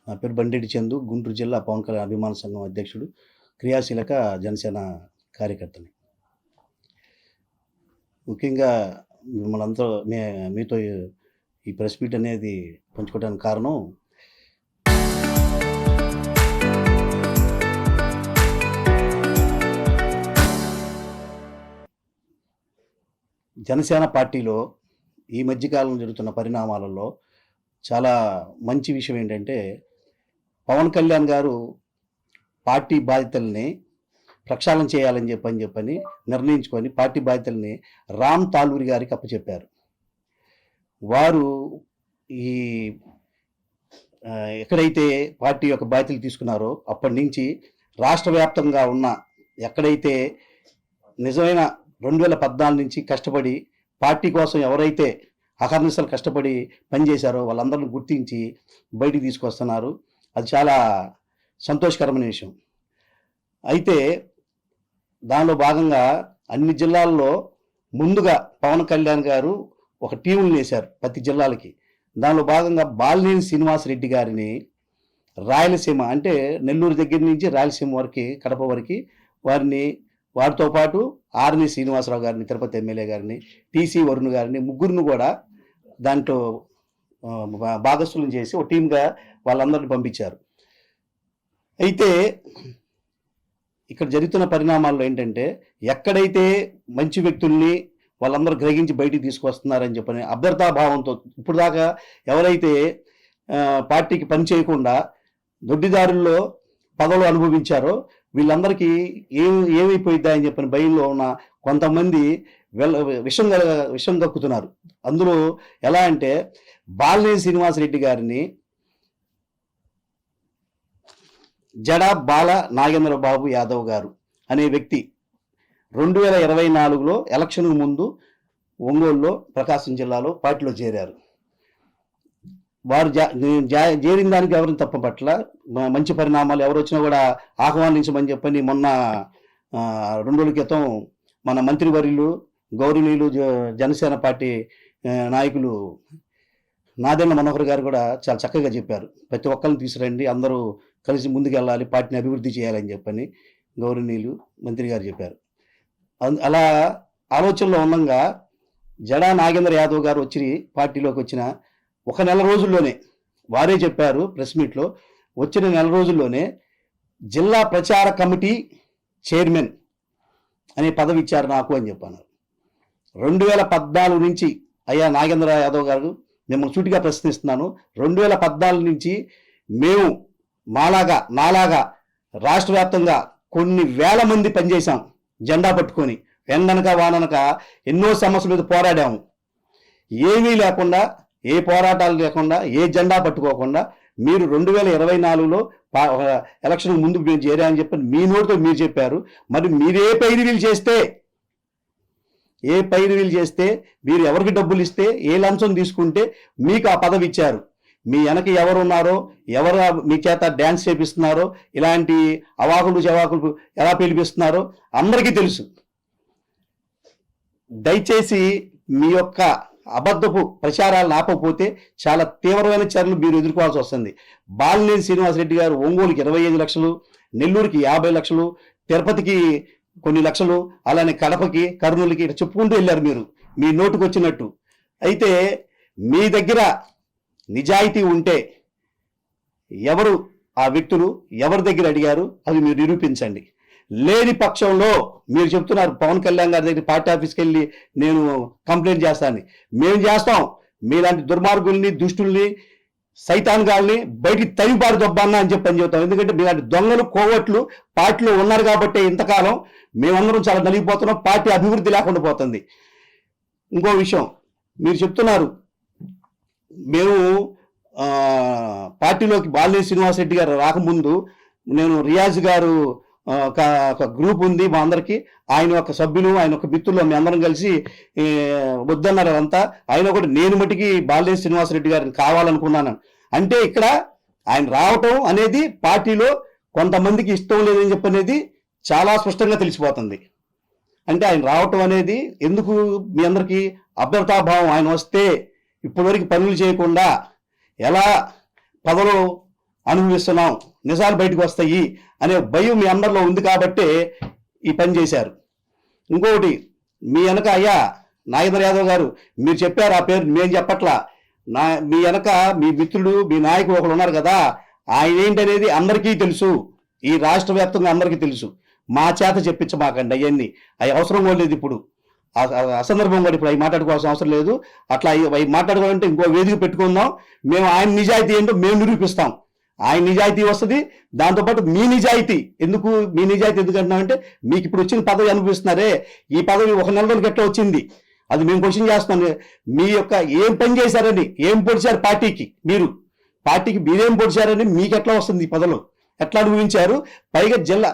నా పేరు బండెడ్డి చందు, గుంటూరు జిల్లా పవన్ కళ్యాణ్ అభిమాన సంఘం అధ్యక్షుడు, క్రియాశీలక జనసేన కార్యకర్తని. ముఖ్యంగా మిమ్మల్నంతా మీతో ఈ ప్రెస్ మీట్ అనేది పంచుకోవడానికి కారణం, జనసేన పార్టీలో ఈ మధ్యకాలంలో జరుగుతున్న పరిణామాలలో చాలా మంచి విషయం ఏంటంటే, పవన్ కళ్యాణ్ గారు పార్టీ బాధ్యతల్ని ప్రక్షాళన చేయాలని చెప్పని నిర్ణయించుకొని పార్టీ బాధ్యతల్ని రామ్ తాలూరి గారికి అప్పచెప్పారు. వారు ఈ ఎక్కడైతే పార్టీ యొక్క బాధ్యతలు తీసుకున్నారో అప్పటి నుంచి రాష్ట్ర వ్యాప్తంగా ఉన్న ఎక్కడైతే నిజమైన 2014 నుంచి కష్టపడి పార్టీ కోసం ఎవరైతే అహర్నిశలు కష్టపడి పనిచేశారో వాళ్ళందరిని గుర్తించి బయటికి తీసుకొస్తున్నారు. అది చాలా సంతోషకరమైన విషయం. అయితే దానిలో భాగంగా అన్ని జిల్లాల్లో ముందుగా పవన్ కళ్యాణ్ గారు ఒక టీములు వేశారు ప్రతి జిల్లాలకి. దానిలో భాగంగా బాలినేని శ్రీనివాసరెడ్డి గారిని రాయలసీమ, అంటే నెల్లూరు దగ్గర నుంచి రాయలసీమ వరకు, కడప వరకు వారితో పాటు ఆర్ని శ్రీనివాసరావు గారిని, తిరుపతి ఎమ్మెల్యే గారిని, టీసీ వరుణ్ గారిని, ముగ్గురిని కూడా దాంట్లో భాగస్వామ్యం చేసి ఒక టీమ్గా వాళ్ళందరిని పంపించారు. అయితే ఇక్కడ జరుగుతున్న పరిణామాల్లో ఏంటంటే, ఎక్కడైతే మంచి వ్యక్తుల్ని వాళ్ళందరూ గ్రహించి బయటికి తీసుకొస్తున్నారని చెప్పని అభ్యర్థాభావంతో ఇప్పుడు దాకా ఎవరైతే పార్టీకి పని చేయకుండా దొడ్డిదారుల్లో పదవులు అనుభవించారో వీళ్ళందరికీ ఏమైపోయిద్దా అని చెప్పిన భయంలో ఉన్న కొంతమంది విషం దక్కుతున్నారు. అందులో ఎలా అంటే, బాలినేని శ్రీనివాసరెడ్డి గారిని జడా బాల నాగేంద్రబాబు యాదవ్ గారు అనే వ్యక్తి 2024లో ఎలక్షన్ ముందు ఒంగోలులో, ప్రకాశం జిల్లాలో పార్టీలో చేరారు. వారు చేరిన దానికి ఎవరిని తప్పపట్ల మంచి పరిణామాలు ఎవరు వచ్చినా కూడా ఆహ్వానించమని చెప్పని మొన్న 2 రోజుల క్రితం మన మంత్రివర్యులు, గౌరవనీయులు, జనసేన పార్టీ నాయకులు నాదెండ్ల మనోహర్ గారు కూడా చాలా చక్కగా చెప్పారు. ప్రతి ఒక్కరిని తీసుకురండి, అందరూ కలిసి ముందుకెళ్ళాలి, పార్టీని అభివృద్ధి చేయాలని చెప్పని గౌరవనీయులు మంత్రి గారు చెప్పారు. అలా ఆలోచనలో ఉండగా జడా నాగేంద్ర యాదవ్ గారు వచ్చి పార్టీలోకి వచ్చిన 1 నెల రోజుల్లోనే, వారే చెప్పారు ప్రెస్ మీట్లో, వచ్చిన 1 నెల రోజుల్లోనే జిల్లా ప్రచార కమిటీ చైర్మన్ అనే పదవి ఇచ్చారు నాకు అని చెప్పాను. 2014 నుంచి, అయ్యా నాగేంద్ర యాదవ్ గారు మిమ్మల్ని సూటిగా ప్రశ్నిస్తున్నాను, 2014 నుంచి మేము నాలాగా రాష్ట్ర వ్యాప్తంగా కొన్ని వేల మంది పనిచేశాం. జెండా పట్టుకొని ఎండనక వాననక ఎన్నో సమస్యల మీద పోరాడాము. ఏమీ లేకుండా, ఏ పోరాటాలు లేకుండా, ఏ జెండా పట్టుకోకుండా మీరు 2024లో ఎలక్షన్ ముందు మేము చేరామని చెప్పి మీ నోటితో మీరు చెప్పారు. మరి మీరు ఏ పైరువీలు చేస్తే మీరు ఎవరికి డబ్బులు ఇస్తే, ఏ లంచం తీసుకుంటే మీకు ఆ పదవి ఇచ్చారు. మీ వెనక ఎవరున్నారో, ఎవరు మీ చేత డ్యాన్స్ చేపిస్తున్నారో, ఇలాంటి అవాకులు చవాకులు ఎలా పిలిపిస్తున్నారో అందరికీ తెలుసు. దయచేసి మీ యొక్క అబద్ధపు ప్రచారాలను ఆపకపోతే చాలా తీవ్రమైన చర్యలు మీరు ఎదుర్కోవాల్సి వస్తుంది. బాలినేని శ్రీనివాసరెడ్డి గారు ఒంగోలుకి 25 లక్షలు, నెల్లూరుకి 50 లక్షలు, తిరుపతికి కొన్ని లక్షలు, అలానే కడపకి, కర్నూలుకి చెప్పుకుంటూ వెళ్ళారు మీరు మీ నోటుకు వచ్చినట్టు. అయితే మీ దగ్గర నిజాయితీ ఉంటే ఎవరు ఆ వ్యక్తులు ఎవరి దగ్గర అడిగారు అది మీరు నిరూపించండి. లేని పక్షంలో మీరు చెప్తున్నారు పవన్ కళ్యాణ్ గారి దగ్గర పార్టీ ఆఫీస్కి వెళ్ళి నేను కంప్లైంట్ చేస్తాను. మేము చేస్తాం. మీలాంటి దుర్మార్గుల్ని, దుష్టుల్ని, సైతాన్గాల్ని బయటికి తరిపారు దొబ్బన్నా అని చెప్తాం. ఎందుకంటే మీలాంటి దొంగలు, కోవట్లు పార్టీలో ఉన్నారు కాబట్టి ఇంతకాలం మేమందరం చాలా నలిగిపోతున్నాం, పార్టీ అభివృద్ధి లేకుండా పోతుంది. ఇంకో విషయం మీరు చెప్తున్నారు, మేము పార్టీలోకి బాలినేని శ్రీనివాసరెడ్డి గారు రాకముందు నేను రియాజ్ గారు ఒక గ్రూప్ ఉంది మా అందరికీ, ఆయన యొక్క సభ్యులు, ఆయన యొక్క మిత్రులు మీ అందరం కలిసి వద్దన్నారు అదంతా. ఆయన ఒకటి నేను మటుకి బాలినేని శ్రీనివాసరెడ్డి గారిని కావాలనుకున్నాను. అంటే ఇక్కడ ఆయన రావటం అనేది పార్టీలో కొంతమందికి ఇష్టం లేదని చెప్పనేది చాలా స్పష్టంగా తెలిసిపోతుంది. అంటే ఆయన రావటం అనేది ఎందుకు మీ అందరికీ అభ్యర్థాభావం, ఆయన వస్తే ఇప్పటివరకు పనులు చేయకుండా ఎలా పదవులు అనుభవిస్తున్నాం, నిజాలు బయటకు వస్తాయి అనే భయం మీ అందరిలో ఉంది కాబట్టే ఈ పని చేశారు. ఇంకొకటి, మీ వెనక అయ్యా నాగేంద్ర యాదవ్ గారు మీరు చెప్పారు, ఆ పేరు మేము చెప్పట్లా, మీ వెనక మీ మిత్రుడు మీ నాయకుడు ఒకరు ఉన్నారు కదా, ఆయన ఏంటనేది అందరికీ తెలుసు, ఈ రాష్ట్ర వ్యాప్తంగా అందరికీ తెలుసు. మా చేత చెప్పించమాకండి అవన్నీ, అవి అవసరం కూడా లేదు ఇప్పుడు, అసందర్భం కూడా ఇప్పుడు అవి మాట్లాడుకోవాల్సిన అవసరం లేదు. అట్లా అవి మాట్లాడుకోవాలంటే ఇంకో వేదిక పెట్టుకుందాం, మేము ఆయన నిజాయితీ ఏంటో మేము నిరూపిస్తాం. ఆయన నిజాయితీ వస్తుంది, దాంతోపాటు మీ నిజాయితీ ఎందుకంటున్నామంటే మీకు ఇప్పుడు వచ్చిన పదవి అనుభవిస్తున్నారే, ఈ పదవి 1 నెల రోజులకి ఎట్లా వచ్చింది అది మేము క్వశ్చన్ చేస్తున్నాం. మీ యొక్క ఏం పని చేశారని, ఏం పొడిచారు పార్టీకి, మీరేం పొడిచారని మీకు ఎట్లా వస్తుంది ఈ పదవులు, ఎట్లా అనుభవించారు? పైగా జిల్లా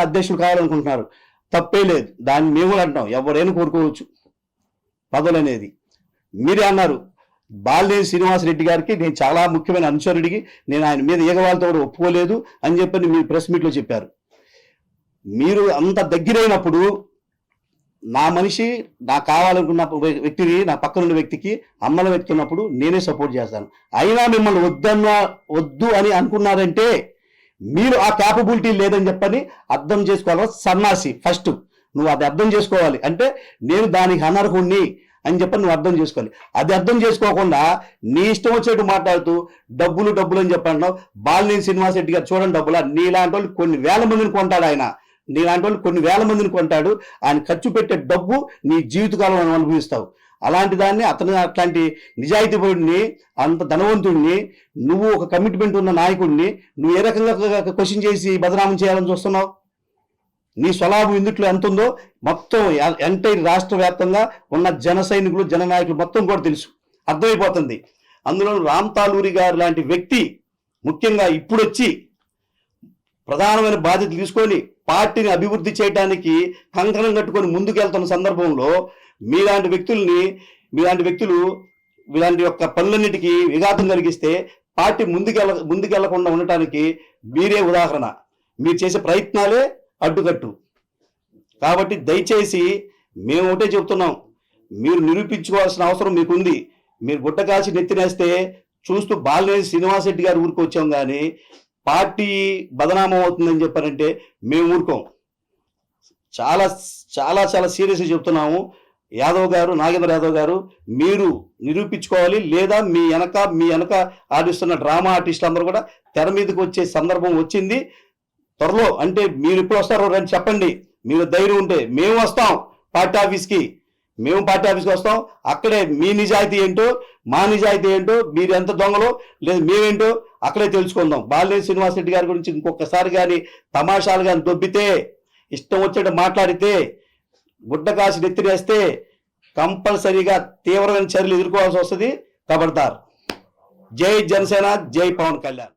అధ్యక్షులు కావాలనుకుంటున్నారు, తప్పే లేదు, దాన్ని మేము కూడా అంటాం, ఎవరైనా కోరుకోవచ్చు పదవులు అనేది. మీరే అన్నారు బాలినేని శ్రీనివాసరెడ్డి గారికి నేను చాలా ముఖ్యమైన అనుచరుడికి, నేను ఆయన మీద ఈగవాళ్ళతో కూడా ఒప్పుకోలేదు అని చెప్పని మీరు ప్రెస్ మీట్లో చెప్పారు. మీరు అంత దగ్గరైనప్పుడు నా మనిషి, నాకు కావాలనుకున్న వ్యక్తిని, నా పక్కనున్న వ్యక్తికి అమ్మల వ్యక్తి ఉన్నప్పుడు నేనే సపోర్ట్ చేస్తాను. అయినా మిమ్మల్ని వద్దు అని అనుకున్నారంటే మీరు ఆ క్యాపబిలిటీ లేదని చెప్పని అర్థం చేసుకోవాలి. సన్నాసి, ఫస్ట్ నువ్వు అది అర్థం చేసుకోవాలి. అంటే నేను దానికి అనర్హుణ్ణి అని చెప్పని నువ్వు అర్థం చేసుకోవాలి. అది అర్థం చేసుకోకుండా నీ ఇష్టం వచ్చేట్టు మాట్లాడుతూ డబ్బులు అని చెప్పంటున్నావు. బాలినేని శ్రీనివాసరెడ్డి గారు చూడండి, డబ్బులా నీలాంటి వాళ్ళు కొన్ని వేల మందిని కొంటాడు ఆయన, ఆయన ఖర్చు పెట్టే డబ్బు నీ జీవితకాలం అనుభవిస్తావు. అలాంటి దాన్ని అట్లాంటి నిజాయితీ పరుడిని, అంత ధనవంతుడిని, నువ్వు ఒక కమిట్మెంట్ ఉన్న నాయకుడిని నువ్వు ఏ రకంగా క్వశ్చన్ చేసి బదనామం చేయాలని చూస్తున్నావు? నీ స్వలాభం ఇందుట్లో ఎంత ఉందో మొత్తం ఎంటైర్ రాష్ట్ర వ్యాప్తంగా ఉన్న జన సైనికులు, జననాయకులు మొత్తం కూడా తెలుసు, అర్థమైపోతుంది. అందులో రామ్ తాలూరి గారు లాంటి వ్యక్తి ముఖ్యంగా ఇప్పుడు వచ్చి ప్రధానమైన బాధ్యత తీసుకొని పార్టీని అభివృద్ధి చేయడానికి కంకణం కట్టుకొని ముందుకెళ్తున్న సందర్భంలో మీలాంటి వ్యక్తులు వీలాంటి యొక్క పనులన్నిటికీ విఘాతం కలిగిస్తే పార్టీ ముందుకెళ్లకుండా ఉండటానికి మీరే ఉదాహరణ. మీరు చేసే ప్రయత్నాలే అడ్డుకట్టు. కాబట్టి దయచేసి మేము ఒకటే చెప్తున్నాం, మీరు నిరూపించుకోవాల్సిన అవసరం మీకుంది. మీరు గుట్ట కాల్చి నెత్తినేస్తే చూస్తూ బాలినేని శ్రీనివాసరెడ్డి గారు ఊరికి వచ్చాం, కానీ పార్టీ బదనామం అవుతుందని చెప్పారంటే మేము ఊరుకోం. చాలా చాలా చాలా సీరియస్గా చెప్తున్నాము. నాగేంద్ర యాదవ్ గారు మీరు నిరూపించుకోవాలి, లేదా మీ వెనక ఆడిస్తున్న డ్రామా ఆర్టిస్టులు అందరూ కూడా తెర మీదకి వచ్చే సందర్భం వచ్చింది త్వరలో. అంటే మీరు ఎప్పుడు వస్తారో అని చెప్పండి, మీరు ధైర్యం ఉంటే మేము వస్తాం పార్టీ ఆఫీస్కి వస్తాం. అక్కడే మీ నిజాయితీ ఏంటో, మా నిజాయితీ ఏంటో, మీరు ఎంత దొంగలో లేదు మేమేంటో అక్కడే తెలుసుకుందాం. బాలినేని శ్రీనివాసరెడ్డి గారి గురించి ఇంకొకసారి కానీ తమాషాలు కానీ దొబ్బితే, ఇష్టం వచ్చేట మాట్లాడితే, గుడ్డ కాసి నెత్తినేస్తే కంపల్సరీగా తీవ్రమైన చర్యలు ఎదుర్కోవాల్సి వస్తుంది. ఖబర్దార్. జై జనసేన, జై పవన్ కళ్యాణ్.